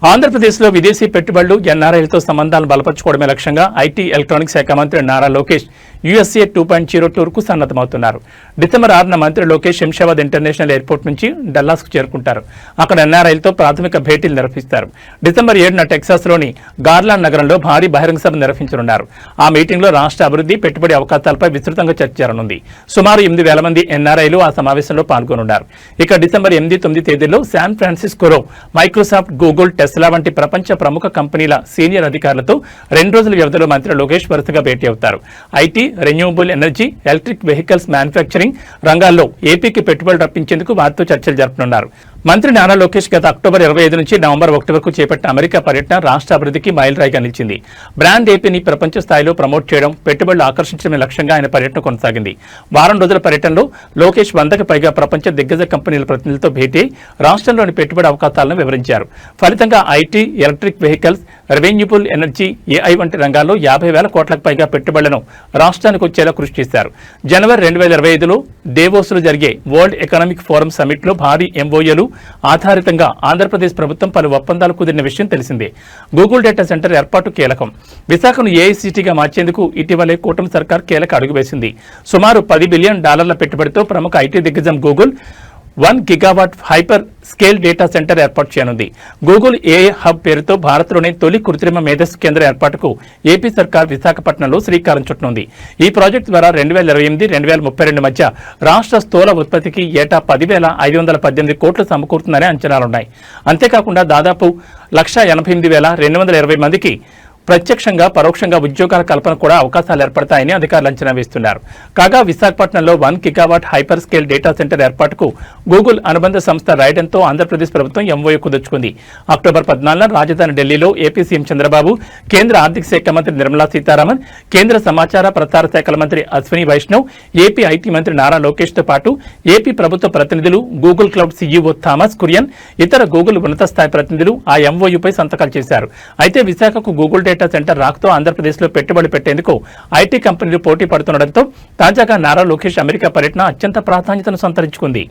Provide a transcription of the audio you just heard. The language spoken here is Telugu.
ఆంధ్రప్రదేశ్లో విదేశీ పెట్టుబడులు ఎన్ఆర్ఐలతో సంబంధాలను బలపరచుకోవడమే లక్ష్యంగా ఐటీ ఎలక్ట్రానిక్స్ శాఖ మంత్రి నారా లోకేష్ యూఎస్ఏ 2.0 టూర్కు సన్నద్దమవుతున్నారు. డిసెంబర్ 6న మంత్రి లోకేష్ శంషాబాద్ ఇంటర్నేషనల్ ఎయిర్పోర్ట్ నుంచి డల్లాస్కు చేరుకుంటారు. అక్కడ ఎన్ఆర్ఐలతో ప్రాథమిక భేటీలు నిర్వహిస్తారు. డిసెంబర్ 7న టెక్సాస్లోని గార్లాండ్ నగరంలో భారీ బహిరంగ సభ నిర్వహించనున్నారు. ఆ మీటింగ్లో రాష్ట్ర అభివృద్ధి, పెట్టుబడి అవకాశాలపై విస్తృతంగా చర్చ జరగనుంది. సుమారు 8,000 మంది ఎన్ఆర్ఐలు ఆ సమావేశంలో పాల్గొనున్నారు. ఇక డిసెంబర్ 8, 9 తేదీల్లో శాన్ ఫ్రాన్సిస్కోలో మైక్రోసాఫ్ట్, గూగుల్, టెస్లా వంటి ప్రపంచ ప్రముఖ కంపెనీల సీనియర్ అధికారులతో 2 రోజుల వ్యవధిలో మంత్రి లోకేష్ వరుసగా భేటీ అవుతారు. IT, renewable energy, electric vehicles manufacturing రంగాల్లో ఏపీకి పెట్టుబడులు రప్పించేందుకు వారితో చర్చలు జరపనున్నారు. మంత్రి నారా లోకేష్ గత అక్టోబర్ 25 నుంచి నవంబర్ 1 వరకు చేపట్టిన అమెరికా పర్యటన రాష్ట్ర అభివృద్ధికి మైలురాయిగా నిలిచింది. బ్రాండ్ ఏపీని ప్రపంచ స్థాయిలో ప్రమోట్ చేయడం, పెట్టుబడులు ఆకర్షించడమే లక్ష్యంగా ఆయన పర్యటన కొనసాగింది. వారం రోజుల పర్యటనలో లోకేష్ 100కి పైగా ప్రపంచ దిగ్గజ కంపెనీల ప్రతినిధులతో భేటీ రాష్ట్రంలోని పెట్టుబడి అవకాశాలను వివరించారు. ఫలితంగా IT, electric vehicles, renewable energy, AI వంటి రంగాల్లో 50,000 కోట్లకు పైగా పెట్టుబడులను రాష్ట్రానికి వచ్చేలా కృషి చేశారు. జనవరి 2025లో దేవోస్లో జరిగే వరల్డ్ ఎకనామిక్ ఫోరం సమిట్లో భారీ ఎంఓయూలు ఆధారితంగా ఆంధ్రప్రదేశ్ ప్రభుత్వం పలు ఒప్పందాలు కుదిరిన విషయం తెలిసిందే. గూగుల్ డేటా సెంటర్ ఏర్పాటు కీలకం. విశాఖను ఏఐసిటీగా మార్చేందుకు ఇటీవలే కూటమి సర్కార్ కీలక అడుగు వేసింది. సుమారు $10 బిలియన్ పెట్టుబడితో ప్రముఖ ఐటీ దిగ్గజం Google 1 gigawatt hyper scale data centre ఏర్పాటు చేయనుంది. గూగుల్ ఏఐ హబ్ పేరుతో భారత్లోనే తొలి కృత్రిమ మేధస్సు కేంద్ర ఏర్పాటుకు ఏపీ సర్కార్ విశాఖపట్నంలో శ్రీకారం చుట్టనుంది. ఈ ప్రాజెక్టు ద్వారా 2028-2032 మధ్య రాష్ట్ర స్థూల ఉత్పత్తికి ఏటా 10,518 కోట్లు సమకూరుతుందనే అంచనాలున్నాయి. అంతేకాకుండా దాదాపు 1,88,220 మందికి ప్రత్యక్షంగా, పరోక్షంగా ఉద్యోగాల కల్పన కూడా అవకాశాలు ఏర్పడతాయని అధికారులు అంచనా వేస్తున్నారు. కాగా విశాఖపట్నంలో 1 gigawatt hyper scale data centre ఏర్పాటుకు గూగుల్ అనుబంధ సంస్థ రైడెన్తో ఆంధ్రప్రదేశ్ ప్రభుత్వం ఎంఓయూ కుదుర్చుకుంది. అక్టోబర్ 14న రాజధాని ఢిల్లీలో ఏపీ సీఎం చంద్రబాబు, కేంద్ర ఆర్థిక శాఖ మంత్రి నిర్మలా సీతారామన్, కేంద్ర సమాచార ప్రసార శాఖల మంత్రి అశ్విని వైష్ణవ్, ఏపీ ఐటీ మంత్రి నారా లోకేష్తో పాటు ఏపీ ప్రభుత్వ ప్రతినిధులు, Google cloud CEO Thomas Kurian, ఇతర గూగుల్ ఉన్నత స్థాయి ప్రతినిధులు ఆ ఎంఓయూపై సంతకాలు చేశారు. అయితే విశాఖకు గూగుల్ డేటా సెంటర్ రాకతో ఆంధ్రప్రదేశ్లో పెట్టుబడి పెట్టేందుకు ఐటీ కంపెనీలు పోటీ పడుతుండటంతో తాజాగా నారా లోకేష్ అమెరికా పర్యటన అత్యంత ప్రాధాన్యతను సంతరించుకుంది.